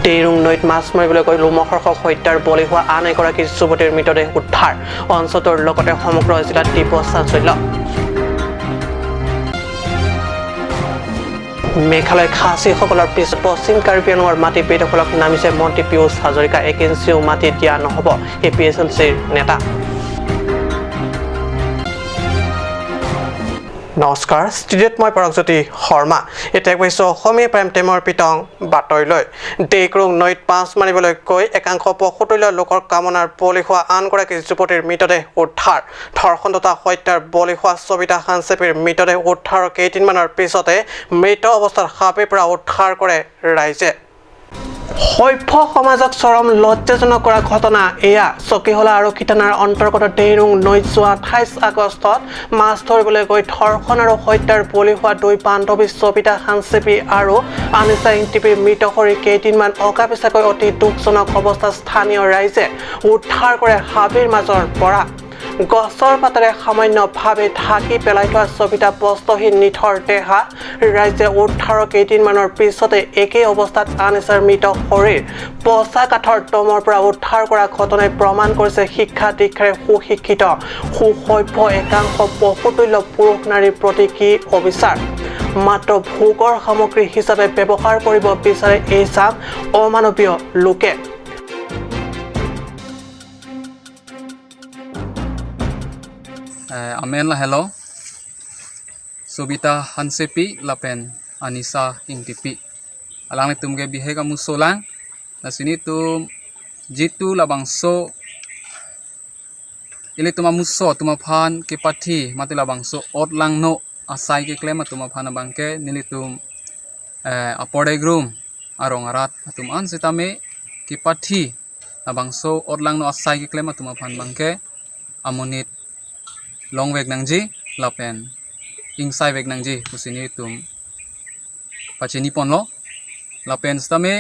দেইৰুং নৈত মাছ মাৰিবলৈ গৈ লোমহৰ্ষক হত্যাৰ বলি হোৱা আন এগৰাকী যুৱতীৰ মৃতদেহ উদ্ধাৰ অঞ্চলটোৰ লগতে সমগ্ৰ জিলাত তীব্ৰ চাঞ্চল্য মেঘালয় খাচীসকলৰ পিছত পশ্চিম কাৰ্বি-আংলঙৰ মাটি বেদখলক নামিছে মন্ত্ৰী পীয়ুষ হাজৰিকা 1 ইঞ্চিও মাটি দিয়া নহ'ব এপিএছএলচিৰ নেতা নমস্কাৰ ষ্টুডিঅ'ত মই পৰকজ্যোতি শৰ্মা এতিয়া কৈছো অসমীয়া প্ৰাইম টাইমৰ পিতং বাতৰিলৈ দেইৰুং নৈত মাছ মাৰিবলৈ গৈ একাংশ পশুতৈল লোকৰ কামনাৰ বলি হোৱা আনগৰাকী যুৱতীৰ মৃতদেহ উদ্ধাৰ ধৰ্ষণতা হত্যাৰ বলি হোৱা সবিতা হানচেপিৰ মৃতদেহ উদ্ধাৰৰ কেইদিনমানৰ পিছতে মৃত অৱস্থাত হাবিৰ পৰা উদ্ধাৰ কৰে ৰাইজে সভ্য সমাজক চৰম লজ্জাজনক কৰা ঘটনা এয়া চকীহলা আৰক্ষী থানাৰ অন্তৰ্গত দেইৰুং নৈত যোৱা 28 আগষ্টত মাছ ধৰিবলৈ গৈ ধৰ্ষণ আৰু হত্যাৰ বলি হোৱা দুই বান্ধৱী সবিতা হানচেপি আৰু আনিছা ইংটিপিৰ মৃত শৰীৰ কেইদিনমান অকাপিছাকৈ অতি দুখজনক অৱস্থাত স্থানীয় ৰাইজে উদ্ধাৰ কৰে হাবিৰ মাজৰ পৰা গছৰ পাতেৰে সামান্যভাৱে ঢাকি পেলাই থোৱা সবিতা বস্ত্ৰহীন নিথৰ দেহা ৰাইজে উদ্ধাৰৰ কেইদিনমানৰ পিছতে একেই অৱস্থাত আনিছাৰ মৃত শৰীৰ পচা কাঠৰ দমৰ পৰা উদ্ধাৰ কৰা ঘটনাই প্ৰমাণ কৰিছে শিক্ষা দীক্ষাৰে সুশিক্ষিত সুসভ্য একাংশ পশুতুল্য পুৰুষ নাৰীৰ প্ৰতি কি অবিচাৰ মাত্ৰ ভোগৰ সামগ্ৰী হিচাপে ব্যৱহাৰ কৰিব বিচাৰে এই চাম অমানৱীয় লোকে Amen lah hello. Sobita Hansepi lapen Anissa Ingtipi. Alang ni tumge bihe kamu solang. Na sini tum jitu labang so. Ili tumamuso tumaphan ke pati mati labang so ot lang no asai ke klema tumaphan bangke nili tum aporde groom arong arat tum an sitame ke pati labang so ot lang no asai ke klema tumaphan bangke amonit long weg nangji lapen insai weg nangji kusini tum pachini ponlo lapen stame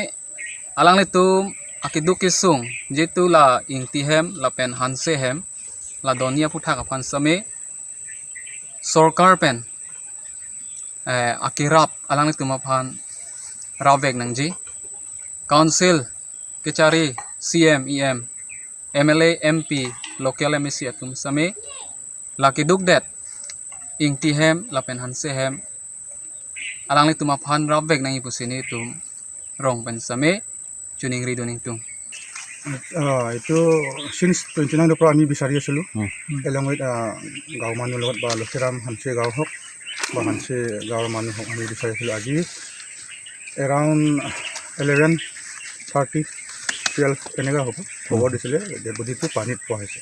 alang le tum akiduk kisung jitu la ingtihem lapen hansehem la donia putha kapan same sorkar pen akirap alang le tum aphan raw weg nangji council kechari cm em mla mp local mec atum same Laki duk det ingtihem lapen hansehem alang li tumaphan rabvek nang ipusini tum rong pensame tuning ridoning tum itu since 29 April আমি বিচাৰি আছিলো along with গাঁও মানুহ লগত বা লক্ষীৰাম হানছে গাঁও হওক বা হানছে গাঁৱৰ মানুহ হওক আমি বিচাৰি আছিলো আজি around 11:30 12 এনেকুৱা হ'ব খবৰ দিছিলে ডেড বডিটো পানীত পোৱা হৈছে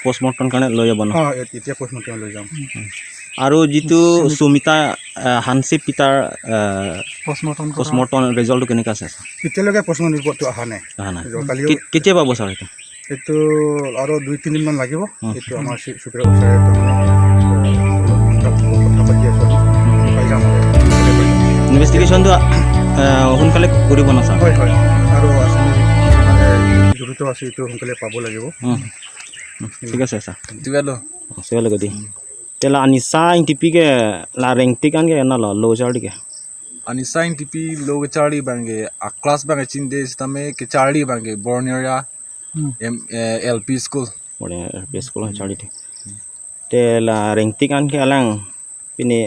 পোষ্টমৰ্টম কাৰণে লৈ যাব ন এতিয়া পোষ্টমৰ্টম লৈ যাম আৰু যিটো সুমিতা হানসেপ পিতাৰ পোষ্টমৰ্টম ৰিজাল্টটো কেনেকৈ আছে এতিয়ালৈকে পোষ্টমৰ্টম ৰিপৰ্টটো অহা নাই কেতিয়া পাব ছাৰ এইটো আৰু 2-3 দিনমান লাগিব এইটো আমাৰ চুপাৰ অফিচাৰে কথা পাতি আছো পাই যাম ইনভেষ্টিগেশ্যনটো সোনকালে কৰিব ন ছাৰ হয় হয় আৰু আসামী মানে জড়িত আছে এইটো সোনকালে পাব লাগিব ঠিক আছে sir Tiga lo gadi tela anisa intipike la rengtikan ke na lo chardi ke Anissa Ingtipi lo chardi bange a class bange chinde stame ke chardi bange borneria LP school bore school chardi the tela rengtikan ke alang pini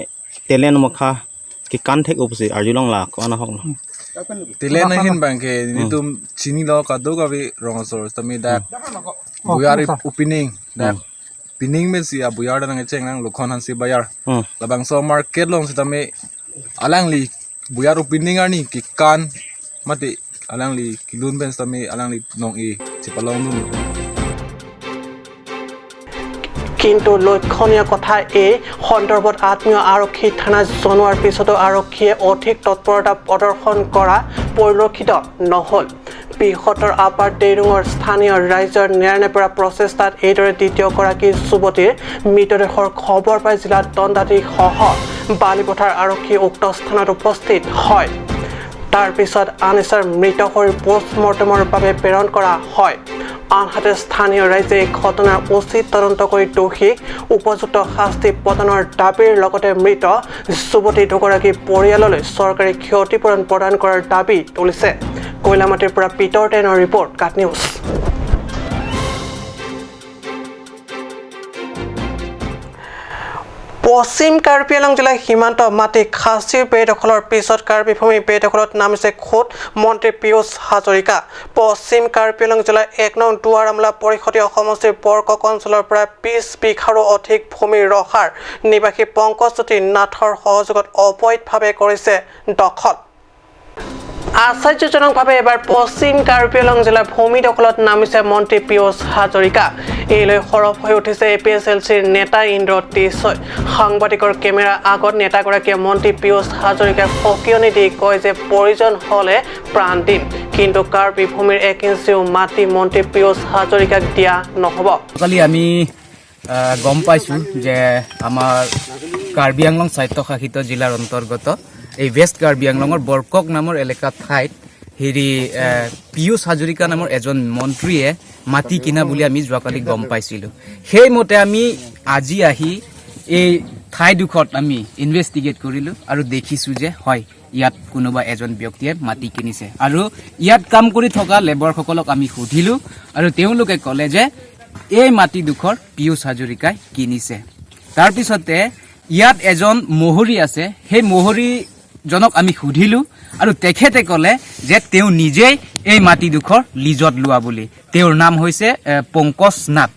telen mokha ki kan thek opsi arjulong la ko na hok tele nahin bange ni tum chini lo ka do ga vi rongosor stame da buyari opening da pining me si abuyar da nang cheng nang lokhon han si bayar labang so market long stame alang li buyar opening ani ki kan mate alang li kilun ben stame alang li nong e chipalong dum কিন্তু লক্ষণীয় কথা এই সন্দৰ্ভত আত্মীয় আৰক্ষী থানা জনোৱাৰ পিছতো আৰক্ষীয়ে অধিক তৎপৰতা প্ৰদৰ্শন কৰা পৰিলক্ষিত নহল বৃহত্তৰ আপাৰ দেইৰুঙৰ স্থানীয় ৰাইজৰ ন্যায়ৰ পৰা প্ৰচেষ্টাত এইদৰে দ্বিতীয়গৰাকী যুৱতীৰ মৃতদেহৰ খবৰ পাই জিলাত দণ্ডাধীশ সহ বালিপথাৰ আৰক্ষী উক্ত স্থানত উপস্থিত হয় তাৰ পিছত আন এচাৰ মৃত শৰীৰ পোষ্টমৰ্টেমৰ বাবে প্ৰেৰণ কৰা হয় আনহাতে স্থানীয় ৰাইজে এই ঘটনাৰ উচিত তদন্ত কৰি দোষীক উপযুক্ত শাস্তি প্ৰদানৰ দাবীৰ লগতে মৃত যুৱতী দুগৰাকী পৰিয়াললৈ চৰকাৰী ক্ষতিপূৰণ প্ৰদান কৰাৰ দাবী তুলিছে কৈলামাটিৰ পৰা পিটৰ টেনৰ ৰিপৰ্ট কাট নিউজ পশ্চিম কাৰ্বি আংলং জিলাৰ সীমান্ত মাটি খাচীৰ বেদখলৰ পিছত কাৰ্বি ভূমি বেদখলত নামিছে খোদ মন্ত্ৰী পীয়ুষ হাজৰিকা পশ্চিম কাৰ্বি আংলং জিলাৰ 1 নং দুৱাৰমলা পৰিষদীয় সমষ্টিৰ বৰকক অঞ্চলৰ প্ৰায় 20 বিঘাৰো অধিক ভূমি ৰখাৰ নিবাসী পংকজজ্যোতি নাথৰ সহযোগত অবৈধভাৱে কৰিছে দখল আশ্চৰ্যজনকভাৱে এবাৰ পশ্চিম কাৰ্বি আংলং জিলাৰ ভূমি দখলত নামিছে মন্ত্ৰী পীয়ুষ হাজৰিকা এইলৈ সৰব হৈ উঠিছে APSLCৰ নেতা ইন্দ্ৰ টিছয় সাংবাদিকৰ কেমেৰা আগত নেতাগৰাকীয়ে মন্ত্ৰী পীয়ুষ হাজৰিকাক সকিয়নি দি কয় যে প্ৰয়োজন হ'লে প্ৰাণ দিম কিন্তু কাৰ্বি ভূমিৰ 1 ইঞ্চিও মাটি মন্ত্ৰী পীয়ুষ হাজৰিকাক দিয়া নহ'ব কালি আমি গম পাইছোঁ যে আমাৰ কাৰ্বি আংলং স্বায়ত্তশাসিত জিলাৰ অন্তৰ্গত এই ৱেষ্ট কাৰ্বি আংলঙৰ বৰকক নামৰ এলেকা ঠাইত হেৰি পীয়ুষ হাজৰিকা নামৰ এজন মন্ত্ৰীয়ে মাটি কিনা বুলি আমি যোৱাকালি গম পাইছিলোঁ সেইমতে আমি আজি আহি এই ঠাইডোখৰত আমি ইনভেষ্টিগেট কৰিলোঁ আৰু দেখিছোঁ যে হয় ইয়াত কোনোবা এজন ব্যক্তিয়ে মাটি কিনিছে আৰু ইয়াত কাম কৰি থকা লেবাৰসকলক আমি সুধিলোঁ আৰু তেওঁলোকে ক'লে যে এই মাটিডোখৰ পীয়ুষ হাজৰিকাই কিনিছে তাৰপিছতে ইয়াত এজন মহৰী আছে সেই মহৰীজনক আমি সুধিলোঁ আৰু তেখেতে ক'লে যে তেওঁ নিজেই এই মাটিডোখৰ লিজত লোৱা বুলি তেওঁৰ নাম হৈছে পংকজ নাথ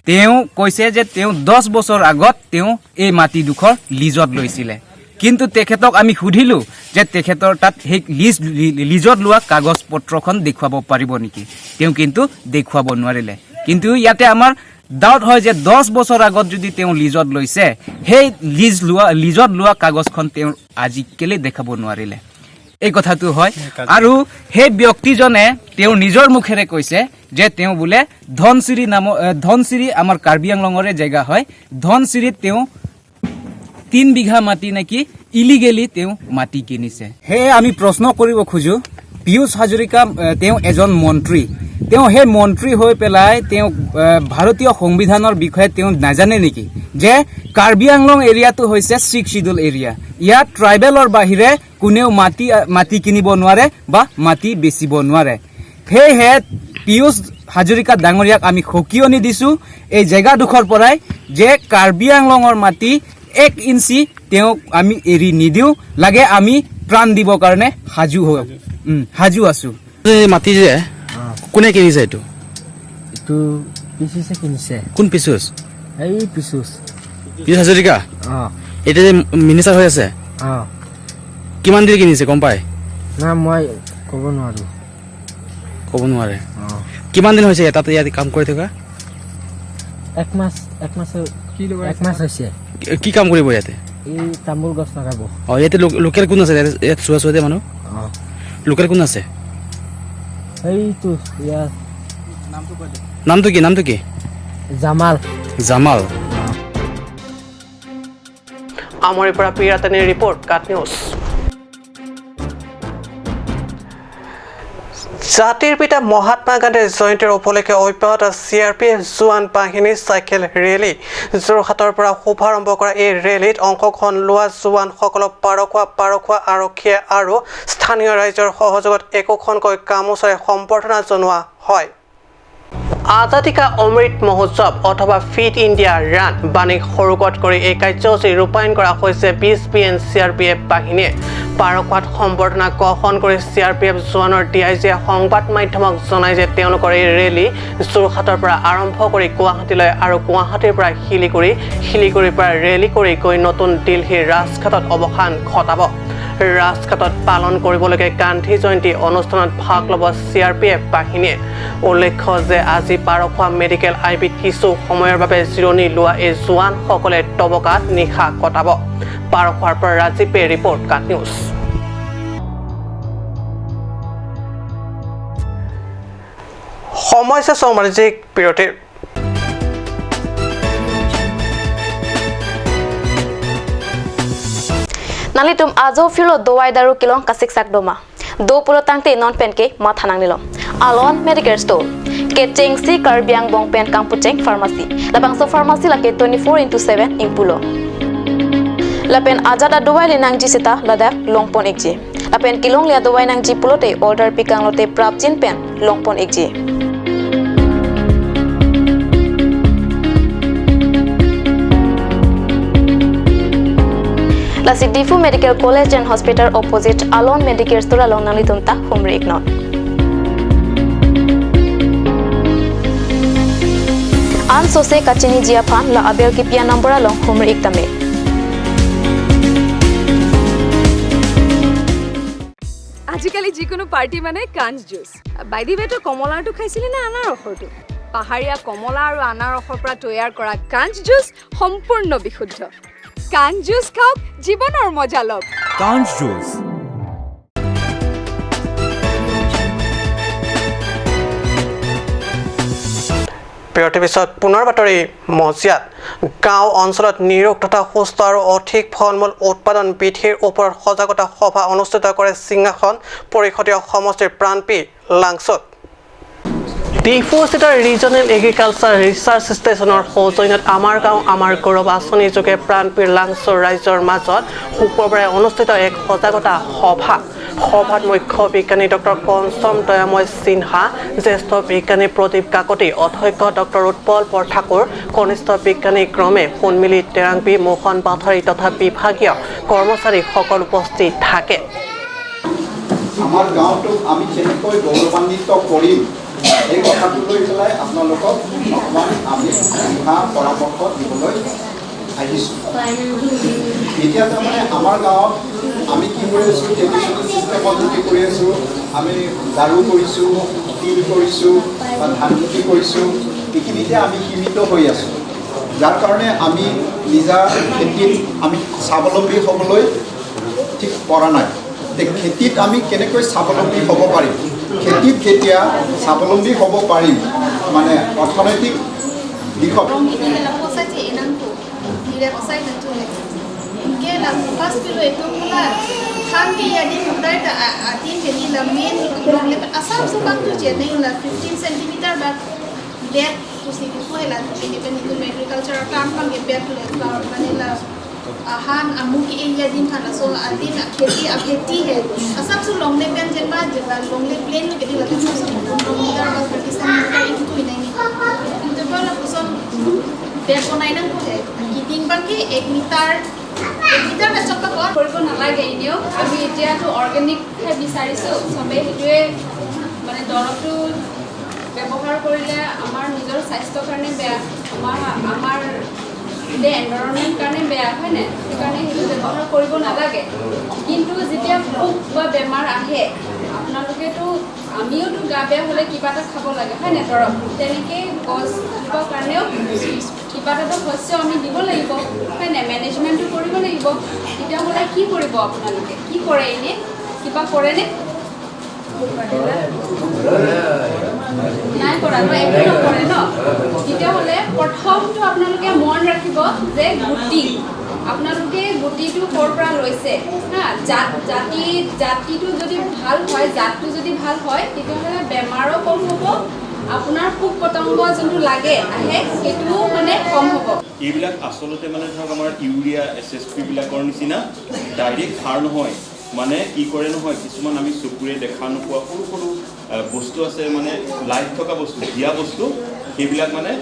তেওঁ কৈছে যে তেওঁ 10 বছৰ আগত তেওঁ এই মাটিডোখৰ লিজত লৈছিলে কিন্তু তেখেতক আমি সুধিলোঁ যে তেখেতৰ তাত সেই লিজত লোৱা কাগজ পত্ৰখন দেখুৱাব পাৰিব নেকি তেওঁ কিন্তু দেখুৱাব নোৱাৰিলে কিন্তু ইয়াতে আমাৰ ডাউট হয় যে 10 বছৰ আগত যদি তেওঁ লিজত লৈছে সেই লিজত লোৱা কাগজখন তেওঁ আজি কেলে দেখাব নোৱাৰিলে এই কথাটো হয় আৰু সেই ব্যক্তিজনে তেওঁ নিজৰ মুখেৰে কৈছে যে তেওঁ বোলে ধনচিৰি আমাৰ কাৰ্বি আংলঙৰে জেগা হয় ধনচিৰিত তেওঁ 3 বিঘা মাটি নেকি ইলিগেলি তেওঁ মাটি কিনিছে হে আমি প্ৰশ্ন কৰিব খোজো পীয়ুষ হাজৰিকা তেওঁ এজন মন্ত্ৰী তেওঁ হে মন্ত্ৰী হৈ পেলাই তেওঁ ভাৰতীয় সংবিধানৰ বিষয়ে তেওঁ নাজানে নেকি যে কাৰ্বি আংলং এৰিয়াটো হৈছে 6 শিডিউল এৰিয়া ইয়াত ট্ৰাইবেলৰ বাহিৰে কোনেও মাটি কিনিব নোৱাৰে বা মাটি বেচিব নোৱাৰে সেয়ে পীয়ুষ হাজৰিকা ডাঙৰীয়াক আমি সকিয়নি দিছোঁ এই জেগাডোখৰ পৰাই যে কাৰ্বি আংলঙৰ মাটি 1 ইঞ্চি তেওঁক আমি এৰি নিদিওঁ লাগে আমি প্ৰাণ দিবৰ কাৰণে সাজু আছোঁ এই মাটি যে কোনে কিনিছে এইটো পিছুছে কিনিছে কোন পিছুছ এই পিছুছ হাজৰিকা এতিয়া যে মিনিষ্টাৰ হৈ আছে কিমান দিন কিনিছে গম পায় না মই ক'ব নোৱাৰো ক'ব নোৱাৰে কিমান দিন হৈছে তাতে ইয়াত কাম কৰি থকা এক মাস হৈছে কি কাম কৰিব ইয়াতে এই তামোল গছ লগাব ইয়াতে লোকেল কোন আছে ইয়াত চুৱা মানুহ লোকেল কোন আছে এইটো ইয়াৰ নামটো কি জামাল আমৰিৰ পৰা পিৰাটানীৰ ৰিপৰ্ট কাট নিউজ জাতিৰ পিতা মহাত্মা গান্ধীৰ জয়ন্তীৰ উপলক্ষে অব্যাহত CRPF জোৱান বাহিনী চাইকেল ৰেলী যোৰহাটৰ পৰা শুভাৰম্ভ কৰা এই ৰেলীত অংশগ্ৰহণ লোৱা জোৱানসকলক পাৰখোৱা আৰক্ষীয়ে আৰু স্থানীয় ৰাইজৰ সহযোগত একোখনকৈ গামোচাৰে সম্বৰ্ধনা জনোৱা হয় आजादी का अमृत महोत्सव अथवा फिट इंडिया रान बानिक सरुगत कर এই কাৰ্যসূচী ৰূপায়ণ কৰা হৈছে 20 CRPF বাহিনীয়ে পাৰকৱাত সম্বৰ্ধনা গ্ৰহণ কৰি CRPF জোৱানৰ DIGয়ে সংবাদ মাধ্যমক জনায় যে তেওঁলোকৰ এই ৰেলী যোৰহাটৰ পৰা আৰম্ভ কৰি গুৱাহাটীলৈ আৰু গুৱাহাটীৰ পৰা শিলিগুৰিৰ পৰা ৰেলী কৰি গৈ নতুন দিল্লীৰ ৰাজঘাটত অৱসান ঘটাব ৰাজঘাটত পালন কৰিবলগীয়া গান্ধী জয়ন্তী অনুষ্ঠানত ভাগ ল'ব CRPF বাহিনীয়ে উল্লেখ্য যে আজি পাৰখোৱা মেডিকেল আইবিত কিছু সময়ৰ বাবে জিৰণি লোৱা এই জোৱানসকলে তবকাত নিশা কটাব পাৰখোৱাৰ পৰা ৰাজীৱে ৰিপৰ্ট কাট নিউজ সমস্যা সামাজিক বিৰতিৰ Nalitum azo filo dowai daru kilong kasik sak doma. do pulo tangte non pen ke ma thanang nilo alon medical store ke chengsi karbiang bong pen kampucheng pharmacy labang so pharmacy la ke 24/7 ing pulo lapen ajada dowai lenang ji sita ladak longpon ekji lapen kilong lia dowai nang ji pulo te order pikang lote prapjin pen longpon ekji La Sidifu Medical College and Hospital opposite Alon Medicare Store along Nalitunta Humri Ignon. An Sose Kachini Jiapan La Abel Kipia number along Humri Iktame. আজিকালি যিকোনো party মানে কাঞ্চ juice by the ৱেটো কমলাটো খাইছিলি না আনাৰ ৰসটো পাহাৰীয়া কমলা আৰু আনাৰ ৰসৰ পৰা তৈয়াৰ কৰা কাঞ্চ জুচ সম্পূৰ্ণ বিশুদ্ধ কাঞ্চ জুচ খাওক জীৱনৰ মজা লওক কাঞ্চ জুচ বিৰতিৰ পিছত পুনৰ বাতৰি মজিয়াত গাঁও অঞ্চলত নিৰোগ তথা সুস্থ আৰু অধিক ফলমূল উৎপাদন বৃদ্ধিৰ ওপৰত সজাগতা সভা অনুষ্ঠিত কৰে সিংহাসন পৰিষদীয় সমষ্টিৰ প্ৰাণপী লাংচত ডিফুস্থিত ৰিজনেল এগ্ৰিকালচাৰ ৰিচাৰ্চ ষ্টেচনৰ সৌজন্যত আমাৰ গাঁও আমাৰ গৌৰৱ আঁচনি যোগে প্ৰাণপীৰ লাংচৰ ৰাইজৰ মাজত শুক্ৰবাৰে অনুষ্ঠিত এক সজাগতা সভাত মুখ্য বিজ্ঞানী ডক্টৰ পঞ্চম দয়াময় সিনহা জ্যেষ্ঠ বিজ্ঞানী প্ৰদীপ কাকতি অধ্যক্ষ ডক্টৰ উৎপল বৰঠাকুৰ কনিষ্ঠ বিজ্ঞানী ক্ৰমে সোণমিলি টেৰাংবী মোহন বাথাৰী তথা বিভাগীয় কৰ্মচাৰীসকল উপস্থিত থাকে আমাৰ গাঁৱটোক আমি কেনেকৈ গৌৰৱান্বিত কৰিম এই কথাটো লৈ পেলাই আপোনালোকক অকণমান আমি দিহা পৰামৰ্শ দিবলৈ আহিছোঁ এতিয়া তাৰমানে আমাৰ গাঁৱত আমি কি কৰি আছোঁ ট্ৰেডিশ্যনেল ছিষ্টেমত যদি কৰি আছোঁ আমি ঝাৰু কৰিছোঁ তিল কৰিছোঁ বা ধান খেতি কৰিছোঁ এইখিনিতে আমি সীমিত হৈ আছোঁ যাৰ কাৰণে আমি নিজা খেতিত আমি স্বাৱলম্বী হ'বলৈ ঠিক পৰা নাই খেতিত আমি কেনেকৈ স্বাৱলম্বী হ'ব পাৰিম খেতিত কেতিয়া স্বাৱলম্বী হ'ব পাৰিম মানে অৰ্থনৈতিক দিশত ahan amuki area din thana so adin kheti hai asap su long le pen jen ba long le plain le gedi lati so meter ba 37 meter into inai ni into ba la kuson ber konai nang ko hai kiting bang ki 1 meter na chokka ko koribo na lage inio ami etia to organic khai bisarisu sobe hitue mane doroktu ব্যবহার কৰিলে আমাৰ নিজৰ স্বাস্থ্যৰ কাৰণে বেয়া আমাৰ দে environment কাৰণে বেয়া হয় না সেইকাৰণে সেইটো ব্যৱহাৰ কৰিব নালাগে কিন্তু যেতিয়া পোক বা বেমাৰ আহে আপোনালোকেতো আমিওতো গা বেয়া হ'লে কিবা এটা খাব লাগে হয় না ধৰক তেনেকে গছ দিবৰ কাৰণেও কিবা এটা শস্য আমি দিব লাগিব হয় না মেনেজমেণ্টটো কৰিব লাগিব তেতিয়াহ'লে কি কৰিব আপোনালোকে কি কৰে এনে কিবা কৰেনে নাই কৰা ন একো নকৰে ন তেতিয়াহ'লে প্ৰথমটো আপোনালোকে মন ৰাখিব যে গুটি আপোনালোকে গুটিটো ক'ৰ পৰা লৈছে হা জাতিটো যদি ভাল হয় জাতটো যদি ভাল হয় তেতিয়াহ'লে বেমাৰো কম হ'ব আপোনাৰ পোক পতংগ যোনটো লাগে আহে সেইটোও মানে কম হ'ব এইবিলাক আচলতে মানে ধৰক আমাৰ ইউৰিয়া এছএছপি বিলাকৰ নিচিনা ডাইৰেক্ট সাৰ নহয় মানে কি কৰে নহয় কিছুমান আমি চকুৰে দেখা নোপোৱা সৰু সৰু বস্তু আছে মানে লাইট থকা বস্তু দিয়া বস্তু সেইবিলাক মানে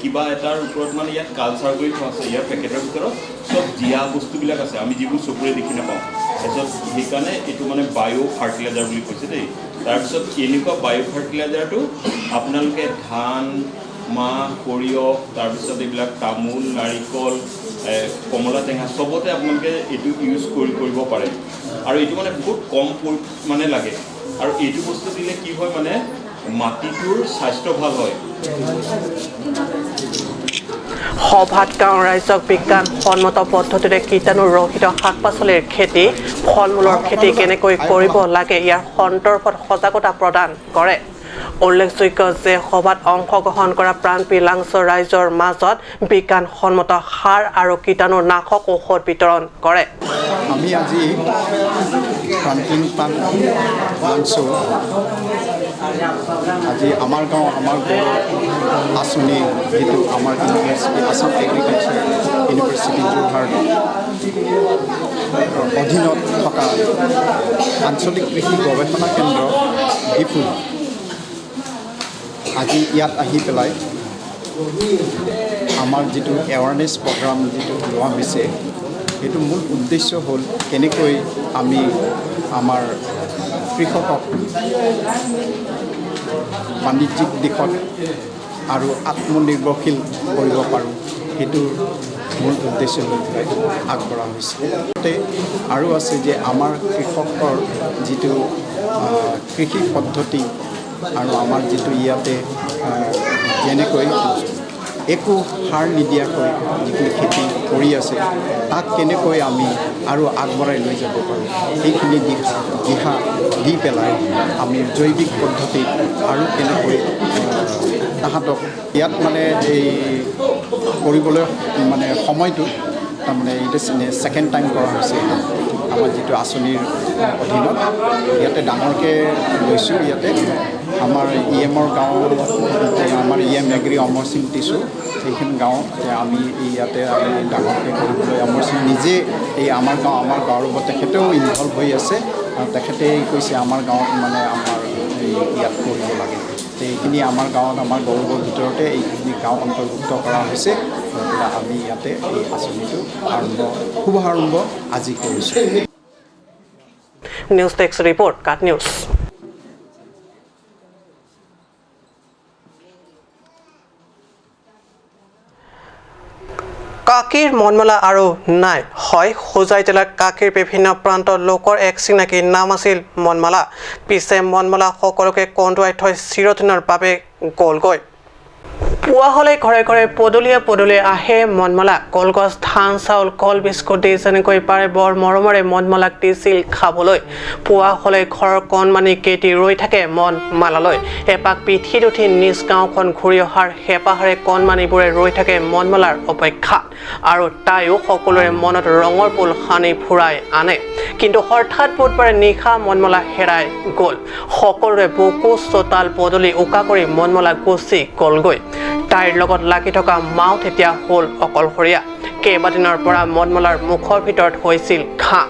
কিবা এটাৰ ওপৰত মানে ইয়াত কালচাৰ কৰি থোৱা আছে ইয়াৰ পেকেটৰ ভিতৰত চব দিয়া বস্তুবিলাক আছে আমি যিবোৰ চকুৰে দেখি নাপাওঁ তাৰপিছত সেইকাৰণে এইটো মানে বায়ো ফাৰ্টিলাইজাৰ বুলি কৈছে দেই তাৰপিছত এনেকুৱা বায়ো ফাৰ্টিলাইজাৰটো আপোনালোকে ধান মাহ সৰিয়হ তাৰপিছত এইবিলাক তামোল নাৰিকল কমলা টেঙা চবতে আপোনালোকে এইটো ইউজ কৰিব পাৰে আৰু এইটো মানে বহুত কম মানে লাগে আৰু এইটো বস্তু দিলে কি হয় মানে মাটিটোৰ স্বাস্থ্য ভাল হয় সভাত গাঁৱৰ ৰাইজক বিজ্ঞানসন্মত পদ্ধতিৰে কীটাণু ৰহিত শাক পাচলিৰ খেতি ফল মূলৰ খেতি কেনেকৈ কৰিব লাগে ইয়াৰ সন্দৰ্ভত সজাগতা প্ৰদান কৰে উল্লেখযোগ্য যে সভাত অংশগ্ৰহণ কৰা প্ৰাণপ্ৰিয় লাংচৰ ৰাইজৰ মাজত বিজ্ঞানসন্মত সাৰ আৰু কীটাণুনাশক ঔষধ বিতৰণ কৰে। আমি আজি লাংচো আজি আমাৰ গাঁও আমাৰ আঁচনি যিটো আমাৰ university Assam agriculture university Jorhat অধীনত থকা আঞ্চলিক কৃষি গৱেষণা কেন্দ্ৰ ডিফু আজি ইয়াত আহি পেলাই আমাৰ যিটো এৱাৰনেছ প্ৰগ্ৰাম যিটো লোৱা হৈছে সেইটো মূল উদ্দেশ্য হ'ল কেনেকৈ আমি আমাৰ কৃষকক বাণিজ্যিক দিশত আৰু আত্মনিৰ্ভৰশীল কৰিব পাৰোঁ সেইটো মূল উদ্দেশ্য লৈ পেলাই আগবঢ়া হৈছে আৰু আছে যে আমাৰ কৃষকৰ যিটো কৃষি পদ্ধতি আৰু আমাৰ যিটো ইয়াতে যেনেকৈ একো সাৰ নিদিয়াকৈ যিখিনি খেতি কৰি আছে তাক কেনেকৈ আমি আৰু আগবঢ়াই লৈ যাব পাৰোঁ সেইখিনি দিহা দি পেলাই আমি জৈৱিক পদ্ধতিত আৰু কেনেকৈ তাহাঁতক ইয়াত মানে এই কৰিবলৈ মানে সময়টো তাৰমানে এইটো ছেকেণ্ড টাইম কৰা হৈছে আমাৰ যিটো আঁচনিৰ অধীনত ইয়াতে ডাঙৰকৈ লৈছোঁ ইয়াতে আমাৰ EMৰ গাঁও আমাৰ EM এগ্ৰি অমৰ সিং দিছোঁ সেইখিনি গাঁও আমি ইয়াতে আমি ডাঙৰকৈ কৰিবলৈ অমৰ সিং নিজে এই আমাৰ গাঁৱৰ লগত তেখেতেও ইনভলভ হৈ আছে তেখেতে কৈছে আমাৰ গাঁৱত মানে আমাৰ ইয়াত কৰিব লাগে এইখিনি আমাৰ গাঁৱত আমাৰ গৌৰৱৰ ভিতৰতে এইখিনি গাঁও অন্তৰ্ভুক্ত কৰা হৈছে আমি ইয়াতে এই আঁচনিটো শুভাৰম্ভ আজি কৰিছোঁ। নিউজ ডেস্ক ৰিপৰ্ট কাট নিউজ। কাকিৰ মনমলা আৰু নাই হয় হোজাই জিলাৰ কাকিৰ বিভিন্ন প্ৰান্তৰ লোকৰ এক চিনাকি নাম আছিল মনমালা পিছে মনমালা সকলোকে কন্দুৱাই থৈ চিৰদিনৰ বাবে গ'লগৈ পুৱা হ'লে ঘৰে ঘৰে পদূলিয়ে আহে মনমালা কলগছ ধান চাউল কল বিস্কুট দি যেনেকৈ পাৰে বৰ মৰমৰে মনমালাক দিছিল খাবলৈ পুৱা হ'লে ঘৰৰ কণমানি কেইটি ৰৈ থাকে মনমালালৈ এপাক পিঠিত উঠি নিজ গাঁওখন ঘূৰি অহাৰ হেঁপাহেৰে কণমানিবোৰে ৰৈ থাকে মনমালাৰ অপেক্ষাত আৰু তাইও সকলোৰে মনত ৰঙৰ ফুল সানি ফুৰাই আনে কিন্তু হঠাৎ বুধবাৰে নিশা মনমালা হেৰাই গ'ল সকলোৰে বুকু চোতাল পদূলি উকা কৰি মনমালা গুচি গ'লগৈ তাইৰ লগত লাগি থকা মাউথ এতিয়া হ'ল অকলশৰীয়া কেইবাদিনৰ পৰা মনমলাৰ মুখৰ ভিতৰত হৈছিল ঘাঁ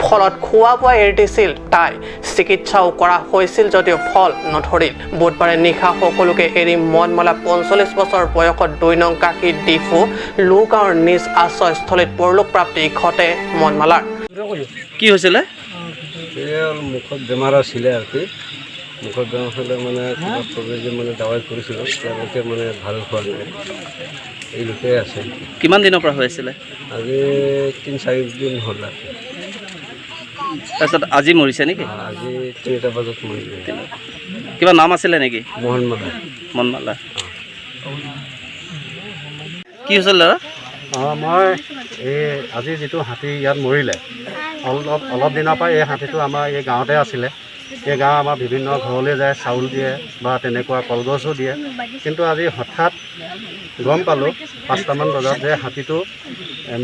ফলত খোৱা বোৱা এৰি দিছিল তাই চিকিৎসাও কৰা হৈছিল যদিও ফল নধৰিল বুধবাৰে নিশা সকলোকে এৰি মনমলা ৪৫ বছৰ বয়সত ২ নং কাকি ডিফু লুগাঁৱৰ নিজ আশ্ৰয়স্থলীত পৰলোকপ্ৰাপ্তি ঘটে মনমলাৰ কি হৈছিলে মুখত বেমাৰ আছিলে আৰু কি মুখত বেমাৰ হ'লে মানে যে মানে দাৱাই কৰিছিলোঁ তেওঁলোকে মানে ভাল হোৱা নাই এই লোকে আছে কিমান দিনৰ পৰা হৈ আছিলে আজি ৩-৪ দিন হ'ল তাৰপিছত আজি মৰিছে নেকি আজি ৩টা বজাত মৰিলে কিবা নাম আছিলে নেকি মনমালা কি হৈছিল দাদা মই এই আজি যিটো হাতী ইয়াত মৰিলে অলপ দিনৰ পৰা এই হাতীটো আমাৰ এই গাঁৱতে আছিলে এই গাঁও আমাৰ বিভিন্ন ঘৰলৈ যায় চাউল দিয়ে বা তেনেকুৱা কলগছো দিয়ে কিন্তু আজি হঠাৎ গম পালোঁ ৫টামান বজাত যে হাতীটো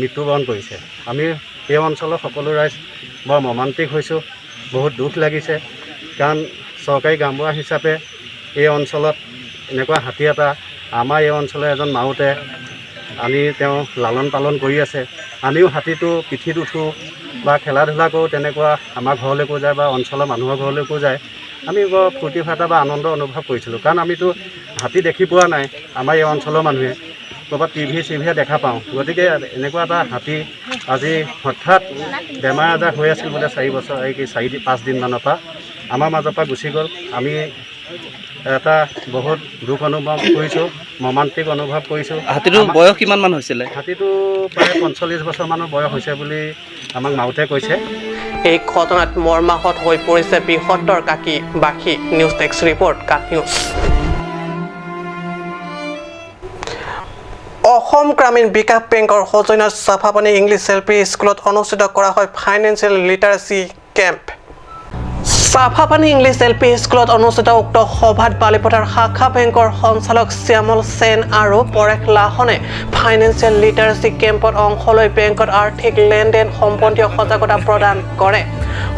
মৃত্যুবৰণ কৰিছে আমি এই অঞ্চলৰ সকলো ৰাইজ বৰ মৰ্মান্তিক হৈছোঁ বহুত দুখ লাগিছে কাৰণ চৰকাৰী গাঁওবুঢ়া হিচাপে এই অঞ্চলত এনেকুৱা হাতী এটা আমাৰ এই অঞ্চলৰ এজন মাউতে আনি তেওঁ লালন পালন কৰি আছে আমিও হাতীটো পিঠিত উঠোঁ বা খেলা ধূলা কৰোঁ তেনেকুৱা আমাৰ ঘৰলৈকো যায় বা অঞ্চলৰ মানুহৰ ঘৰলৈকো যায় আমি বৰ ফূৰ্তি ফাৰ্তা বা আনন্দ অনুভৱ কৰিছিলোঁ কাৰণ আমিতো হাতী দেখি পোৱা নাই আমাৰ এই অঞ্চলৰ মানুহে ক'ৰবাত টিভিয়ে দেখা পাওঁ গতিকে এনেকুৱা এটা হাতী আজি হঠাৎ বেমাৰ আজাৰ হৈ আছিল বোলে 4-5 দিনমানৰ পৰা আমাৰ মাজৰ পৰা গুচি গ'ল আমি এটা বহুত দুখ অনুভৱ কৰিছোঁ মৰ্মান্তিক অনুভৱ কৰিছোঁ হাতীটোৰ বয়স কিমানমান হৈছিলে হাতীটো প্ৰায় ৪৫ বছৰমানৰ বয়স হৈছে বুলি আমাক মাউতে কৈছে এই ঘটনাত মৰ্মাহত হৈ পৰিছে বৃহত্তৰ কাকিবাসী নিউজ ডেস্ক ৰিপৰ্ট কাট নিউজ অসম গ্ৰামীণ বিকাশ বেংকৰ সৌজন্যত চাফাপানী ইংলিছ LP স্কুলত অনুষ্ঠিত কৰা হয় ফাইনেন্সিয়েল লিটাৰেচি কেম্প চাফাপানী ইংলিছ LP স্কুলত অনুষ্ঠিত উক্ত সভাত বালিপথাৰ শাখা বেংকৰ সঞ্চালক শ্যামল সেন আৰু পৰেশ লাহনে ফাইনেন্সিয়েল লিটাৰেসি কেম্পত অংশ লৈ বেংকত আৰ্থিক লেনদেন সম্বন্ধীয় সজাগতা প্ৰদান কৰে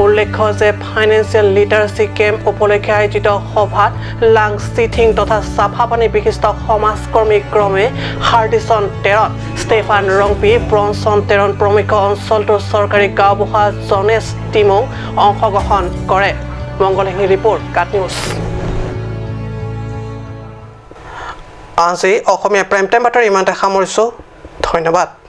উল্লেখ্য যে ফাইনেন্সিয়েল লিটাৰেসি কেম্প উপলক্ষে আয়োজিত সভাত লাং সিথিং তথা চাফাপানী বিশিষ্ট সমাজকৰ্মী ক্ৰমে হাৰ্ডিসন তেৰণ ষ্টেফান ৰংপি ব্ৰনছন তেৰণ প্ৰমুখ অঞ্চলটোৰ চৰকাৰী গাঁওবুঢ়া জনেশ টিমং অংশগ্ৰহণ কৰে মংগলহিনী ৰিপৰ্ট কাট নিউজ আজি অসমীয়া প্ৰাইম টাইম বাতৰি ইমানতে সামৰিছোঁ ধন্যবাদ